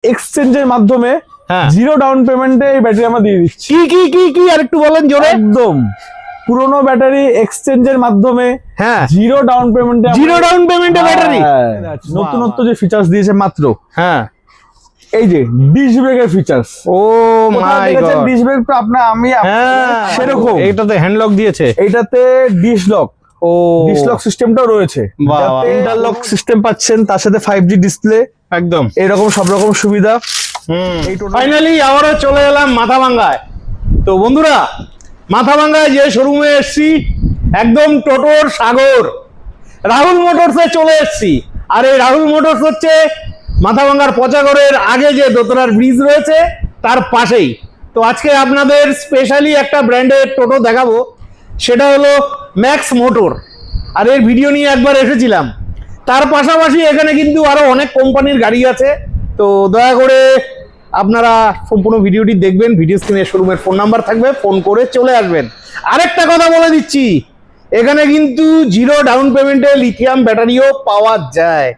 এক্সচেঞ্জের মাধ্যমে zero down পেমেন্টে এই ব্যাটারি আমরা দিয়ে দিচ্ছি। কি আর একটু বলেন জোরে। একদম পুরোনো ব্যাটারি এক্সচেঞ্জের মাধ্যমে জিরো ডাউন পেমেন্টে ব্যাটারি নতুনত্ব যে ফিচার্স দিয়েছে মাত্র। এই যে ডিশ ব্রেকের ফিচার্স। ও মাই গড, ডিশ ব্রেক তো আমি সেরকম এটাতে হ্যান্ড লক দিয়েছে, এটাতে ডিশ লক ডিশ লক সিস্টেমটাও রয়েছে, ইন্টারলক সিস্টেম পাচ্ছেন, তার সাথে 5G ডিসপ্লে, একদম এরকম সব রকম সুবিধা। ফাইনালি আবারও চলে এলাম মাথাভাঙ্গায়। তো বন্ধুরা, মাথাভাঙ্গায় যে শোরুমে এসছি, একদম টোটোর সাগর রাহুল মোটরসে চলে এসছি। আর এই রাহুল মোটরস হচ্ছে মাথাভাঙ্গার পচাগড়ের আগে যে দোতলার ব্রিজ রয়েছে তার পাশেই। তো আজকে আপনাদের স্পেশালি একটা ব্র্যান্ডের টোটো দেখাবো, সেটা হলো ম্যাক্স মোটর। আর এর ভিডিও নিয়ে একবার এসেছিলাম। তার পাশাপাশি এখানে কিন্তু আরো অনেক কোম্পানির গাড়ি আছে। তো দয়া করে আপনারা সম্পূর্ণ ভিডিওটি দেখবেন। ভিডিও স্ক্রিনে শোরুমের ফোন নাম্বার থাকবে, ফোন করে চলে আসবেন। আরেকটা কথা বলে দিচ্ছি, এখানে কিন্তু জিরো ডাউন পেমেন্টে লিথিয়াম ব্যাটারিও পাওয়া যায়।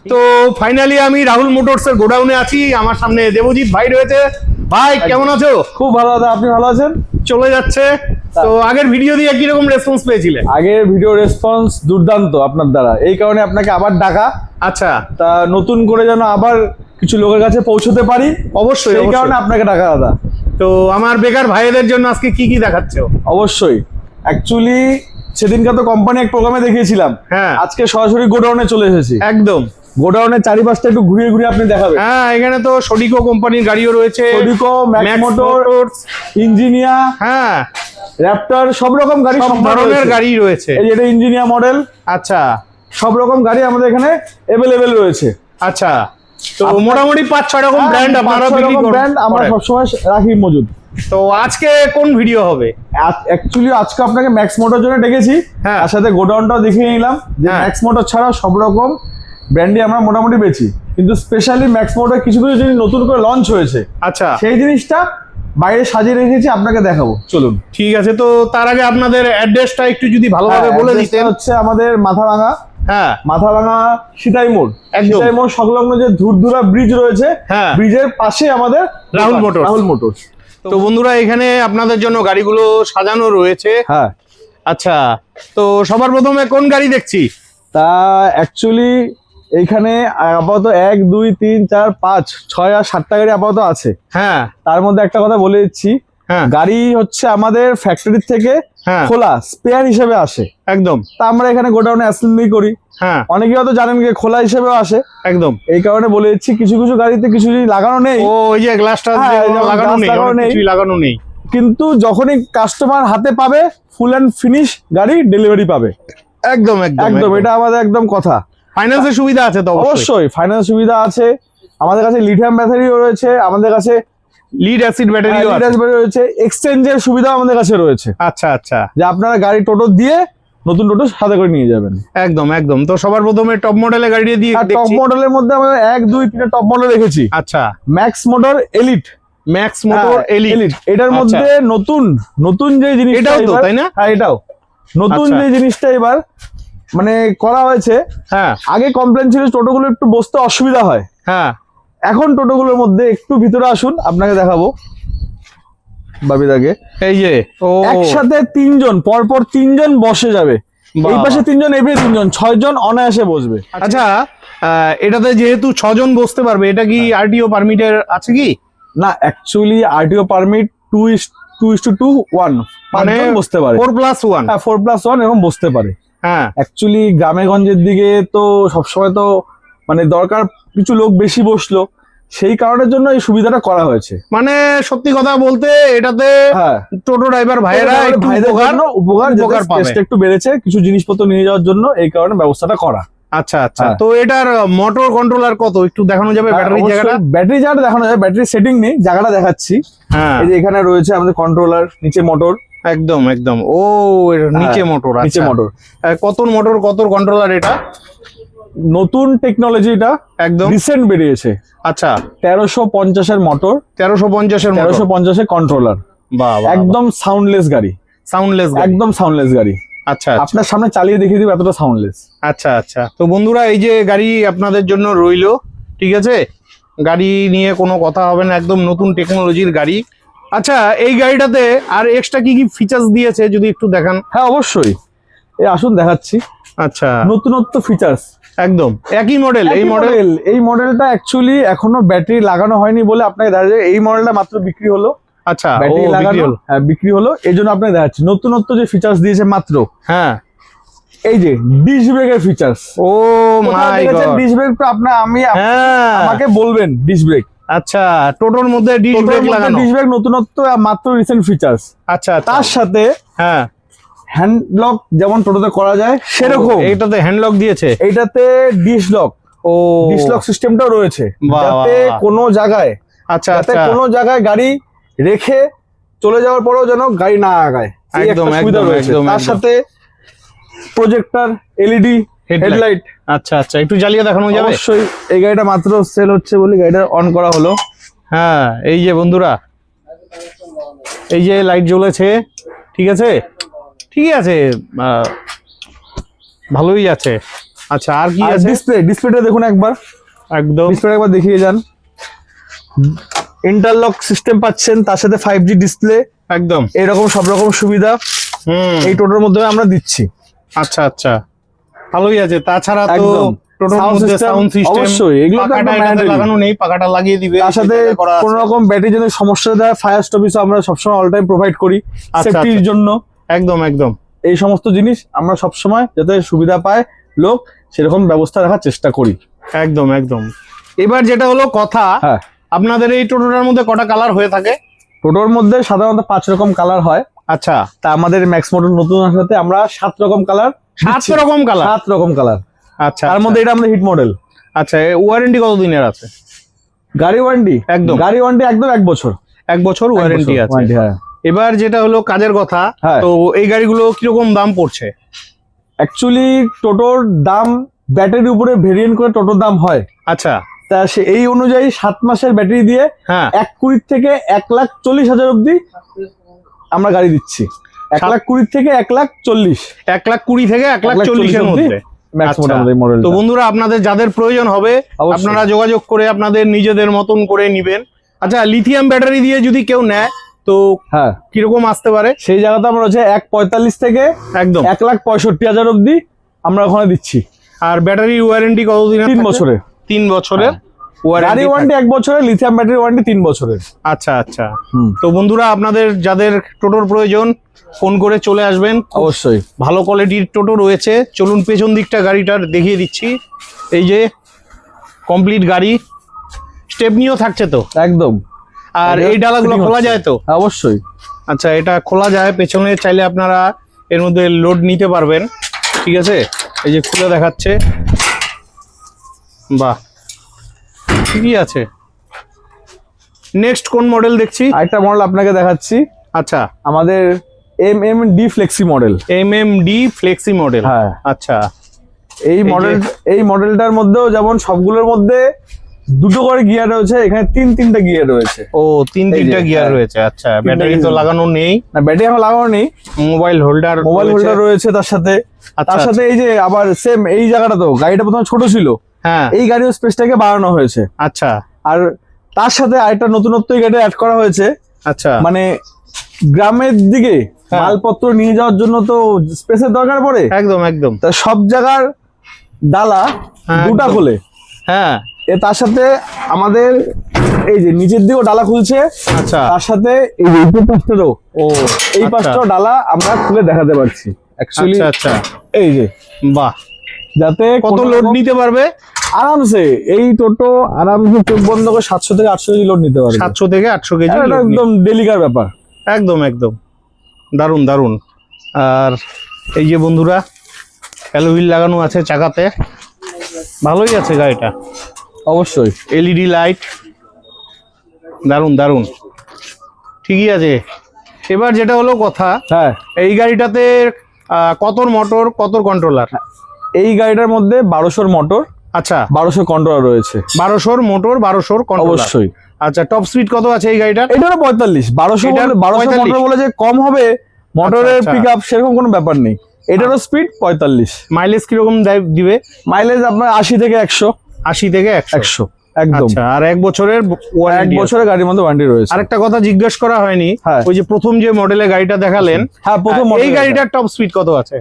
তো ফাইনালি আমি রাহুল মোটরসের গোডাউনে আছি, আমার সামনে দেবজিৎ ভাই রয়েছে। ভাই কেমন আছো? খুব ভালো দাদা, আপনি ভালো আছেন? চলে যাচ্ছে। তো আগের ভিডিও দিয়ে কিরকম রেসপন্স পেয়েছিলে? আগের ভিডিও রেসপন্স দুর্দান্ত আপনার দ্বারা, এই কারণে আপনাকে আবার ডাকা। আচ্ছা, তা নতুন করে যেন আবার কিছু লোকের কাছে পৌঁছতে পারি, অবশ্যই এই কারণে আপনাকে ডাকা দাদা। তো আমার বেকার ভাইদের জন্য আজকে কি কি দেখাচ্ছো? অবশ্যই, অ্যাকচুয়ালি সেদিনকে তো কোম্পানি এক প্রোগ্রামে দেখিয়েছিলাম, আজকে সরাসরি গোডাউনে চলে এসেছি। একদম গোডাউনের চারিপাশটা একটু ঘুরিয়ে ঘুরিয়ে আপনি দেখাবেন। এখানে তো সডিকো কোম্পানির গাড়িও রয়েছে, সডিকো, ম্যাক্স মোটরস, ইঞ্জিনিয়ার, র্যাপটর, সব রকম গাড়ি, সব ধরনের গাড়ি রয়েছে। এই এটা ইঞ্জিনিয়ার মডেল। আচ্ছা, সব রকম গাড়ি আমাদের এখানে अवेलेबल রয়েছে। আচ্ছা, তো মোটামুটি 5-6 রকম ব্র্যান্ড আপনারা বিক্রি করেন? ব্র্যান্ড আমরা সব সময় রাখি মজুদ। তো আজকে কোন ভিডিও হবে? অ্যাকচুয়ালি আজকে আপনাকে ম্যাক্স মোটর জন্য ডেকেছি, তার সাথে গোডাউনটাও দেখিয়ে নিলাম যে ম্যাক্স মোটর ছাড়া সব রকম ব্র্যান্ডই আমরা মোটামুটি বেচি, কিন্তু স্পেশালি ম্যাক্স মোটর কিছু কিছু জিনিস নতুন করে লঞ্চ হয়েছে। আচ্ছা, সেই জিনিসটা বাইরে সাজিয়ে রেখেছি, আপনাকে দেখাবো, চলুন। ঠিক আছে, তো তার আগে আপনাদের অ্যাড্রেসটা একটু যদি ভালোভাবে বলে দিতেন। হচ্ছে আমাদের মাথাভাঙ্গা, মাথাভাঙ্গা সীতাই মোড়, সীতাই মোড় সংলগ্ন যে ধুরধুরা ব্রিজ রয়েছে, ব্রিজের পাশে আমাদের রাহুল মোটরস। তো বন্ধুরা, এখানে আপনাদের জন্য গাড়িগুলো সাজানো রয়েছে। আচ্ছা, তো সবার প্রথমে কোন গাড়ি দেখছি? তা অ্যাকচুয়ালি এইখানে আপাতত 1, 2, 3, 4, 5, 6 আর 7টা গাড়ি আপাতত আছে। তার মধ্যে একটা কথা বলে দিচ্ছি, গাড়ি হচ্ছে আমাদের ফ্যাক্টরি থেকে খোলা স্পেয়ার হিসেবে আসে। একদম, তা আমরা এখানে গোডাউনে অ্যাসেম্বলি করি। অনেকে হয়তো জানেন যে খোলা হিসেবে আসে। একদম, এই কারণে বলে দিচ্ছি, কিছু কিছু গাড়িতে কিছু লাগানো নেই। ওই যে গ্লাসটা লাগানো নেই, কিন্তু যখনই কাস্টমার হাতে পাবে ফুল এন্ড ফিনিশ গাড়ি ডেলিভারি পাবে। একদম একদম, এটা আমাদের একদম কথা। ফাইন্যান্সের সুবিধা আছে তো? অবশ্যই ফাইন্যান্স সুবিধা আছে। আমাদের কাছে লিথিয়াম ব্যাটারিও রয়েছে, আমাদের কাছে লিড অ্যাসিড ব্যাটারিও রয়েছে, এক্সচেঞ্জের সুবিধা আমাদের কাছে রয়েছে। আচ্ছা আচ্ছা, যে আপনারা গাড়ি টোটো দিয়ে নতুন টোটো সাথে করে নিয়ে যাবেন। একদম একদম। তো সবার প্রথমে টপ মডেলের গাড়ি দিয়ে, টপ মডেলের মধ্যে আমরা 1, 2, 3 টপ মডেল রেখেছি। আচ্ছা, max motor elite, max motor elite, এটার মধ্যে নতুন যে জিনিসটা, এটাও তো তাই না? এটাও নতুন যে জিনিসটা এবার মানে করা হয়েছে। আগে কমপ্লেন ছিল টোটোগুলো একটু বসতে অসুবিধা হয়। এখন টোটোগুলোর মধ্যে একটু ভিতরে আসুন, আপনাকে দেখাবো। বাবিদাকে এই যে একসাথে 3 জন পরপর 3 জন বসে যাবে, এই পাশে 3 জন, এভাবে 3 জন, 6 জন অনায়াসে বসবে। আচ্ছা, এটাতে যেহেতু 6 জন বসতে পারবে, এটা কি আরটিও পারমিটের আছে কি? না, অ্যাকচুয়ালি আরটিও পারমিট 2:1 মানে বসতে পারে। 4+1, 4+1 এরকম বসতে পারে। অ্যাকচুয়ালি গ্রামে গঞ্জের দিকে তো সবসময় তো মানে দরকার কিছু লোক বেশি বসলো, সেই কারণের জন্য এই সুবিধাটা করা হয়েছে। মানে সত্যি কথা বলতে এটাতে টোটো ড্রাইভার ভাইয়েরা উপকার পাবে, একটু বেড়েছে কিছু জিনিসপত্র নিয়ে যাওয়ার জন্য, এই কারণে ব্যবস্থাটা করা। আচ্ছা আচ্ছা, তো এটার মোটর কন্ট্রোলার কত একটু দেখানো যাবে? ব্যাটারি জায়গাটা দেখানো যাবে, ব্যাটারি সেটিং নেই, জায়গাটা দেখাচ্ছি। এই যে এখানে রয়েছে আমাদের কন্ট্রোলার, নিচে মোটর। একদম একদম, ও নিচে মোটর, নিচে মোটর। কত মোটর কত কন্ট্রোলার? এটা নতুন টেকনোলজি, এটা একদম রিসেন্ট বেরিয়েছে। আচ্ছা, 1350 এর মোটর, 1350 এর কন্ট্রোলার। একদম সাউন্ডলেস গাড়ি, একদম সাউন্ডলেস গাড়ি। আচ্ছা, আপনার সামনে চালিয়ে দেখিয়ে দিব, এতটা সাউন্ডলেস। আচ্ছা আচ্ছা, তো বন্ধুরা এই যে গাড়ি আপনাদের জন্য রইলো, ঠিক আছে। গাড়ি নিয়ে কোনো কথা হবে না, একদম নতুন টেকনোলজির গাড়ি। আচ্ছা, এই গাড়িটাতে আর এক্সট্রা কি কি ফিচার্স দিয়েছে যদি একটু দেখান। হ্যাঁ অবশ্যই, এই আসুন দেখাচ্ছি। আচ্ছা, নতুনত্ব ফিচার্স একদম একই মডেল। এই মডেলটা অ্যাকচুয়ালি এখনো ব্যাটারি লাগানো হয়নি বলে আপনাকে দেখা যায়, এই মডেলটা মাত্র বিক্রি হলো। আচ্ছা, ব্যাটারি লাগানো, হ্যাঁ বিক্রি হলো, এই জন্য আপনাকে দেখাচ্ছি নতুনত্ব যে ফিচার্স দিয়েছে মাত্র। হ্যাঁ, এই যে ডিস্ক ব্রেকের ফিচার্স। ও মাই গড, ডিস্ক ব্রেকটা আমাকে বলবেন ডিস্ক ব্রেক। আচ্ছা, টোটোর মধ্যে ডিস্ক ব্রেক লাগানো, ডিস্ক ব্রেক নতুনত্ব, মাত্র রিসেন্ট ফিচার্স। আচ্ছা, তার সাথে হ্যাঁ হ্যান্ড লক যেমন টোটোতে করা যায় সেরকম এইটাতে হ্যান্ড লক দিয়েছে, এইটাতে ডিস্ক লক, ও ডিস্ক লক সিস্টেমটাও রয়েছে, বাহ, যাতে বাহ। কোনো জায়গায়, আচ্ছা যাতে আচ্ছা, কোনো জায়গায় গাড়ি রেখে চলে যাওয়ার পরেও যেন গাড়ি না আগায়, এই একটা একদম সুবিধা একদম রয়েছে। একদম তার একদম। সাথে প্রজেক্টর, এলইডি হেডলাইট। আচ্ছা আচ্ছা, একটু জ্বালিয়ে দেখানো যাবে? অবশ্যই, এই গাড়িটা মাত্র সেল হচ্ছে বলে গাড়িটা অন করা হলো। হ্যাঁ, এই যে বন্ধুরা, এই যে লাইট জ্বলেছে, ঠিক আছে ঠিক আছে, ভালোই আছে। আচ্ছা, আর কি আছে? ডিসপ্লেটা দেখুন একবার, একদম ডিসপ্লে একবার দেখিয়ে যান। ইন্টারলক সিস্টেম পাচ্ছেন, তার সাথে 5G ডিসপ্লে, একদম এরকম সব রকম সুবিধা এই টোটোর মধ্যে আমরা দিচ্ছি। আচ্ছা আচ্ছা, ভালোই আছে। তাছাড়া তো একদম। টোটোর মধ্যে সাউন্ড সিস্টেম, অবশ্যই এগুলো তো পাখাটা একদম এটাতে mandatory। লাগানো নেই, পাখাটা লাগিয়ে দিবে। তার সাথে সেটা করা আছে। কোনো রকম ব্যাটারি যদি সমস্যা দেয়, ফায়ার স্টপিসও আমরা সবসময় অল টাইম প্রোভাইড করি সেফটির জন্য। একদম একদম, এই সমস্ত জিনিস আমরা সবসময় যাতে সুবিধা পায় লোক, সেরকম ব্যবস্থা রাখার চেষ্টা করি। একদম একদম। এবার যেটা হলো কথা, হ্যাঁ, আপনাদের এই টোটোটার মধ্যে কটা কালার হয়ে থাকে? টোটোর মধ্যে সাধারণত 5 রকম কালার হয়। আচ্ছা, তা আমাদের ম্যাক্স মডেল নতুন সাথে আমরা 7 রকম কালার, 7 রকম কালার। 7 রকম কালার। আচ্ছা, তার মধ্যে এটা আমাদের হিট মডেল। আচ্ছা, ওয়ারেন্টি কত দিনের আছে? গাড়ি ওয়ারেন্টি একদম, গাড়ি ওয়ারেন্টি একদম 1 বছর। 1 বছর ওয়ারেন্টি আছে। হ্যাঁ। এবার যেটা হলো কাজের কথা, হ্যাঁ। তো এই গাড়িগুলো কিরকম দাম পড়ছে? অ্যাকচুয়ালি টোটোর দাম ব্যাটারির উপরে ভেরিয়েন্ট করে টোটোর দাম হয়। আচ্ছা, তা এই অনুযায়ী 7 মাসের ব্যাটারি দিয়ে হ্যাঁ 1,20,000 থেকে 1,40,000 অব্দি আমরা গাড়ি দিচ্ছি। 1,20,000 থেকে 1,40,000, 1,20,000 থেকে 1,40,000 এর মধ্যে। ম্যাক্স আচ্ছা, মডেল। তো বন্ধুরা, আপনাদের যাদের প্রয়োজন হবে অবশ্যই। আপনারা যোগাযোগ করে আপনাদের নিজেদের মতন করে নিবেন। আচ্ছা, লিথিয়াম ব্যাটারি দিয়ে যদি কেউ নেয় তো হ্যাঁ কিরকম আসতে পারে? সেই জায়গাতে আমরা হচ্ছে 1,45,000 থেকে একদম 1,65,000 অব্দি আমরা ওখানে দিচ্ছি। আর ব্যাটারি ওয়ারেন্টি কতদিন? 3 বছরের। 3 বছরের গাড়ি ওয়ারেন্টি 1 বছরের, লিথিয়াম ব্যাটারি ওয়ারেন্টি 3 বছরের। আচ্ছা আচ্ছা। তো বন্ধুরা, আপনাদের যাদের টোটোর প্রয়োজন ফোন করে চলে আসবেন। অবশ্যই ভালো কোয়ালিটির টোটো রয়েছে। চলুন পেছন দিকটা গাড়িটার দেখিয়ে দিচ্ছি। এই যে কমপ্লিট গাড়ি, স্টেপনিও থাকছে তো একদম। আর এই ডালাগুলো খোলা যায় তো? অবশ্যই। আচ্ছা, এটা খোলা যায়, পেছনে চাইলে আপনারা এর মধ্যে লোড নিতে পারবেন। ঠিক আছে, এই যে খুলে দেখাচ্ছে, বাহ ঠিকই আছে। নেক্সট কোন মডেল দেখছি? আরেকটা মডেল আপনাকে দেখাচ্ছি। আচ্ছা, আমাদের MMD flexi model. MMD flexi model. হ্যাঁ, আচ্ছা, এই মডেলটার মধ্যেও যেমন সবগুলোর মধ্যে 2টো করে গিয়ার রয়েছে, এখানে 3টা গিয়ার রয়েছে। ও 3টা গিয়ার রয়েছে। আচ্ছা, ব্যাটারি তো লাগানো নেই? না, ব্যাটারি এখন লাগানো নেই। মোবাইল হোল্ডার রয়েছে তার সাথে। তার সাথে এই যে আবার সেম এই জায়গাটা, তো গাড়িটা প্রথমে ছোট ছিল, হ্যাঁ এই গাড়ির স্পেসটাকে বাড়ানো হয়েছে। আচ্ছা, আর তার সাথে আরেকটা নতুনত্ব এই গাড়িতে অ্যাড করা হয়েছে। আচ্ছা, মানে গ্রামের দিকে মালপত্র নিয়ে যাওয়ার জন্য তো স্পেসের দরকার পড়ে। একদম একদম। তা সব জায়গার ডালা 2টা খোলে। হ্যাঁ, তার সাথে আমাদের এই যে নিচের দিকেও ডালা খুলছে। আচ্ছা, তার সাথে এই যে পাশটারও, এই আচ্ছা। পাশটাও ডালা আমরা খুলে দেখাতে পারছি। অ্যাকচুয়ালি আচ্ছা, এই যে বাহ, যাতে কত লোড নিতে পারবে? আরামসে এই টোটো আরামসে চোখ বন্ধ করে 700 থেকে 800 কেজি লোড নিতে পারবে। 700 থেকে 800 কেজি, একদম ডেলিকার ব্যাপার। একদম একদম, দারুন দারুন। আর এই যে বন্ধুরা, অ্যালয় হুইল লাগানো আছে চাকাতে, ভালোই আছে গাড়িটা। অবশ্যই LED লাইট, দারুন দারুন, ঠিকই আছে। এবার যেটা হলো কথা, হ্যাঁ, এই গাড়িটাতে কতর মোটর, কতর কন্ট্রোলার? এই গাড়িটার মধ্যে 1200 মোটর। আচ্ছা, 1200 কন্ট্রোলার রয়েছে। 1200 মোটর, 1200 কন্ট্রোলার। অবশ্যই। আচ্ছা, টপ স্পিড কত আছে এই গাড়িটার? এটা হলো 45। 1200 মোটর বলে যে কম হবে মোটরের পিকআপ, সেরকম কোনো ব্যাপার নেই। এটারও স্পিড 45। মাইলেজ কিরকম দিবে? মাইলেজ আপনার 80 থেকে 100। 80 থেকে 100। একদম। আচ্ছা, আর 1 বছরের এক ওয়ারেন্টি, বছরের গাড়ির মধ্যে ওয়ারেন্টি রয়েছে। আরেকটা কথা জিজ্ঞেস করা হয়নি, হ্যাঁ। ওই যে প্রথম যে মডেলের গাড়িটা দেখালেন, হ্যাঁ, প্রথম এই model গাড়িটার টপ স্পিড কত আছে?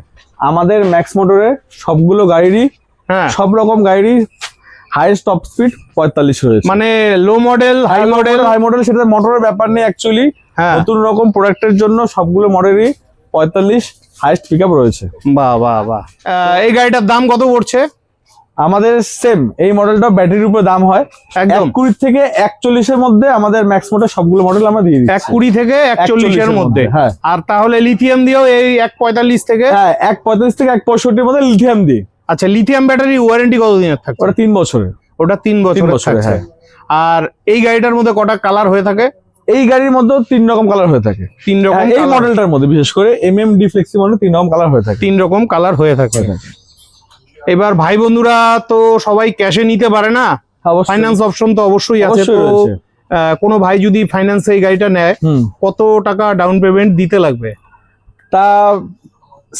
আমাদের ম্যাক্স মোটরের সবগুলো গাড়িরই, হ্যাঁ, সব রকম গাড়িরই হাইয়েস্ট টপ স্পিড 45 রয়েছে। মানে low model, high model, high model সেটা মোটরের ব্যাপার নেই অ্যাকচুয়ালি। হ্যাঁ, নতুন রকম প্রোডাক্টের জন্য সবগুলো মডেলই 45 হাইয়েস্ট পিকআপ রয়েছে। বাহ বাহ বাহ। এই গাড়িটার দাম কত পড়ছে? আমাদের সেম এই মডেলটা ব্যাটারির উপরে দাম হয় একদম 120 থেকে 41 এর মধ্যে। আমাদের ম্যাক্স মোটর সবগুলো মডেল আমরা দিয়ে দিচ্ছি 120 থেকে 41 এর মধ্যে। হ্যাঁ, আর তাহলে লিথিয়াম দিয়েও এই 145 থেকে, হ্যাঁ 145 থেকে 165 এর মধ্যে লিথিয়াম দিই। আচ্ছা, লিথিয়াম ব্যাটারি ওয়ারেন্টি কতদিনের থাকছে? ওটা 3 বছরের। ওটা 3 বছরের বছরের, থাকছে। হ্যাঁ। আর এই গাড়িটার মধ্যে কটা কালার হয়ে থাকে? এই গাড়ির মধ্যে 3 রকম কালার হয়ে থাকে। 3 রকম। এই মডেলটার মধ্যে বিশেষ করে এমএমডি ফ্লেক্সি মডেল 3 রকম কালার হয়ে থাকে। 3 রকম কালার হয়ে থাকে। এবার ভাই বন্ধুরা তো সবাই ক্যাশে নিতে পারে না, অবশ্যই। ফাইন্যান্স অপশন তো অবশ্যই আছে। অবশ্যই তো রয়েছে। কোনো ভাই যদি ফাইন্যান্সে এই গাড়িটা নেয়, কত টাকা ডাউন পেমেন্ট দিতে লাগবে? তা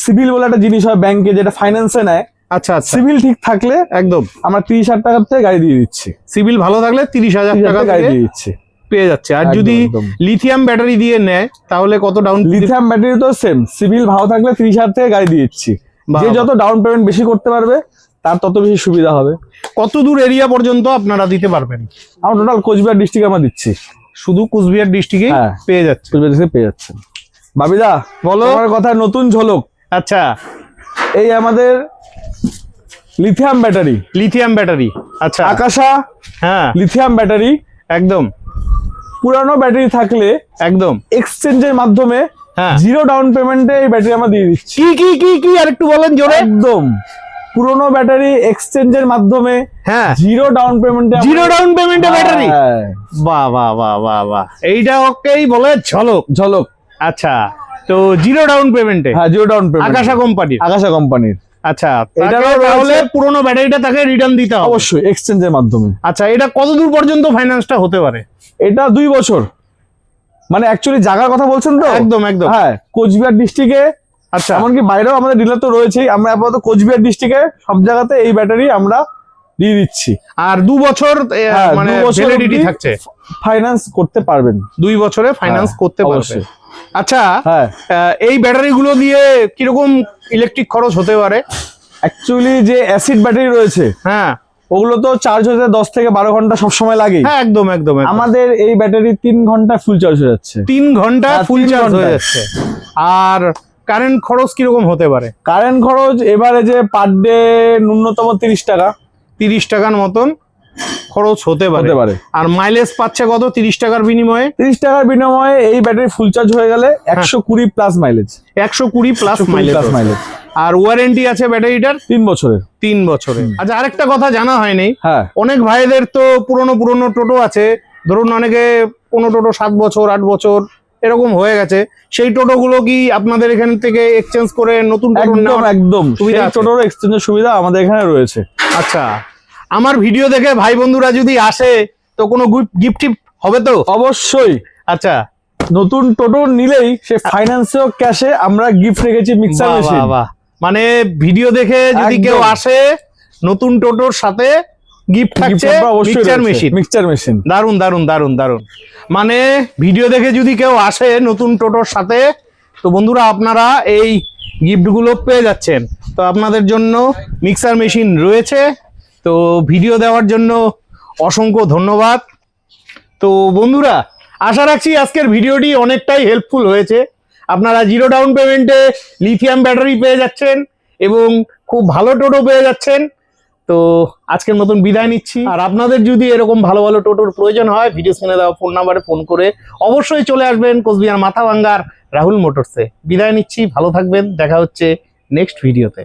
সিভিল বলে একটা জিনিস হয় ব্যাংকে, যেটা ফাইন্যান্সে নেয়। আচ্ছা আচ্ছা, সিভিল ঠিক থাকলে একদম আমরা 30,000 টাকার থেকে গাড়ি দিয়ে দিচ্ছি। সিভিল ভালো থাকলে 30,000 টাকা গাড়ি থেকে দিয়ে দিচ্ছি, পেয়ে যাচ্ছে। আর একদম, যদি একদম। লিথিয়াম ব্যাটারি দিয়ে নেয় তাহলে কত ডাউন? লিথিয়াম ব্যাটারি তো সেম, সিভিল ভালো থাকলে 30,000 থেকে গাড়ি দিয়ে দিচ্ছি। যে যত ডাউন পেমেন্ট বেশি করতে পারবে তার তত বেশি সুবিধা হবে। কত দূর এরিয়া পর্যন্ত আপনারা দিতে পারবেন? আমরা টোটাল কোচবিহার ডিস্ট্রিক্ট আমরা দিচ্ছি। শুধু কুচবিহার ডিস্ট্রিক্টে হ্যাঁ, পেয়ে যাচ্ছে। কোচবিহার ডিস্ট্রিক্টে পেয়ে যাচ্ছেন। বাবিদা বলো। আমার কথা নতুন ঝলক। আচ্ছা, এই আমাদের লিথিয়াম ব্যাটারি, লিথিয়াম ব্যাটারি। আচ্ছা, আকাশা হ্যাঁ লিথিয়াম ব্যাটারি। একদম পুরানো ব্যাটারি থাকলে একদম এক্সচেঞ্জের মাধ্যমে হ্যাঁ। 0 ডাউন পেমেন্টে এই ব্যাটারি আমরা দিয়ে দিচ্ছি। কি কি কি কি আর একটু বলেন জোরে। একদম পুরোনো ব্যাটারি এক্সচেঞ্জের মাধ্যমে হ্যাঁ, 0 ডাউন পেমেন্টে, 0 ডাউন পেমেন্টে ব্যাটারি। হ্যাঁ, বাহ বাহ বাহ বাহ বাহ, এইটা ওকেই বলে ঝলক। ঝলক। আচ্ছা, তো 0 ডাউন পেমেন্টে, হ্যাঁ 0 ডাউন পেমেন্ট, আকাশা কোম্পানির। আকাশা কোম্পানির। আচ্ছা, এটারও এটারও তাহলে রয়েছে- পুরোনো ব্যাটারিটা তাকে রিটার্ন দিতে হবে অবশ্যই এক্সচেঞ্জের মাধ্যমে। আচ্ছা, এটা কত দূর পর্যন্ত ফাইন্যান্সটা হতে পারে? এটা 2 বছর, মানে অ্যাকচুয়ালি জায়গার কথা বলছেন তো? একদম একদম। হ্যাঁ, কোচবিহার ডিস্ট্রিক্টে, আচ্ছা, এমনকি বাইরেও আমাদের ডিলার তো রয়েছেই। আমরা আপাতত কোচবিহার ডিস্ট্রিক্টে সব জায়গাতে এই ব্যাটারি আমরা দিয়ে দিচ্ছি। আর 2 বছর হ্যাঁ, মানে 2 বছর ভ্যালিডিটি অবধি থাকছে। ফাইন্যান্স করতে পারবেন, 2 বছরে ফাইন্যান্স হ্যাঁ, করতে পারবে। অবশ্যই। আচ্ছা, হ্যাঁ, এই ব্যাটারি গুলো দিয়ে কিরকম ইলেকট্রিক খরচ হতে পারে? অ্যাকচুয়ালি যে অ্যাসিড ব্যাটারি রয়েছে হ্যাঁ ওগুলো তো চার্জ হতে 10 থেকে 12 ঘন্টা সবসময় লাগে। হ্যাঁ, একদম একদম একদম। আমাদের এই ব্যাটারি 3 ঘন্টা ফুল চার্জ হয়ে যাচ্ছে। 3 ঘন্টা হ্যাঁ, ফুল 3 চার্জ হয়ে ঘন্টায়। যাচ্ছে। আর কারেন্ট খরচ কিরকম হতে পারে? কারেন্ট খরচ এবারে যে পার ডে ন্যূনতম 30 টাকা, 30 টাকার মতন খরচ হতে পারে। আর মাইলেজ পাচ্ছে কত 30 টাকার বিনিময়ে? 30 টাকার বিনিময়ে এই ব্যাটারি ফুল চার্জ হয়ে গেলে 120 প্লাস মাইলেজ, 120 প্লাস মাইলেজ। আর ওয়ারেন্টি আছে ব্যাটারিটার 3 বছরের। 3 বছরে। আচ্ছা, আরেকটা কথা জানা হয়নি, হ্যাঁ, অনেক ভাইদের তো পুরনো পুরনো টোটো আছে, ধরুন অনেকে কোনো টোটো 7 বছর 8 বছর এরকম হয়ে গেছে, সেই টোটোগুলো কি আপনাদের এখান থেকে এক্সচেঞ্জ করে নতুন টোটো একদম নেওয়ার একদম সুবিধা সেই আছে? টোটোর এক্সচেঞ্জের সুবিধা আমাদের এখানে রয়েছে। আচ্ছা, আমার ভিডিও দেখে ভাই বন্ধুরা যদি আসে তো কোনো গিফট টিপ হবে তো? অবশ্যই। আচ্ছা, নতুন টোটো নিলেই সে ফাইন্যান্সে ও ক্যাশে আমরা গিফট রেখেছি মিক্সার বাহ, মেশিন। বাহ, বাহ। মানে ভিডিও দেখে যদি একদম। কেউ আসে নতুন টোটোর সাথে গিফট থাকছে মিক্সচার মেশিন। মিক্সচার মেশিন দারুন দারুন দারুন দারুন। মানে ভিডিও দেখে যদি কেউ আসে নতুন টোটোর সাথে, তো বন্ধুরা আপনারা এই গিফটগুলো পেয়ে যাচ্ছেন। তো আপনাদের জন্য মিক্সার মেশিন রয়েছে। তো ভিডিও দেওয়ার জন্য অসংখ্য ধন্যবাদ। তো বন্ধুরা আশা রাখছি আজকের ভিডিওটি অনেকটাই হেল্পফুল হয়েছে। আপনারা 0 ডাউন পেমেন্টে লিথিয়াম ব্যাটারি পেয়ে যাচ্ছেন এবং খুব ভালো টোটো পেয়ে যাচ্ছেন। তো আজকের মতন বিদায় নিচ্ছি। আর আপনাদের যদি এরকম ভালো ভালো টোটোর প্রয়োজন হয়, ভিডিও স্ক্রিনে দেওয়া ফোন নাম্বারে ফোন করে অবশ্যই চলে আসবেন কোচবিহার মাথাভাঙ্গার রাহুল মোটরসে। বিদায় নিচ্ছি, ভালো থাকবেন, দেখা হচ্ছে নেক্সট ভিডিওতে।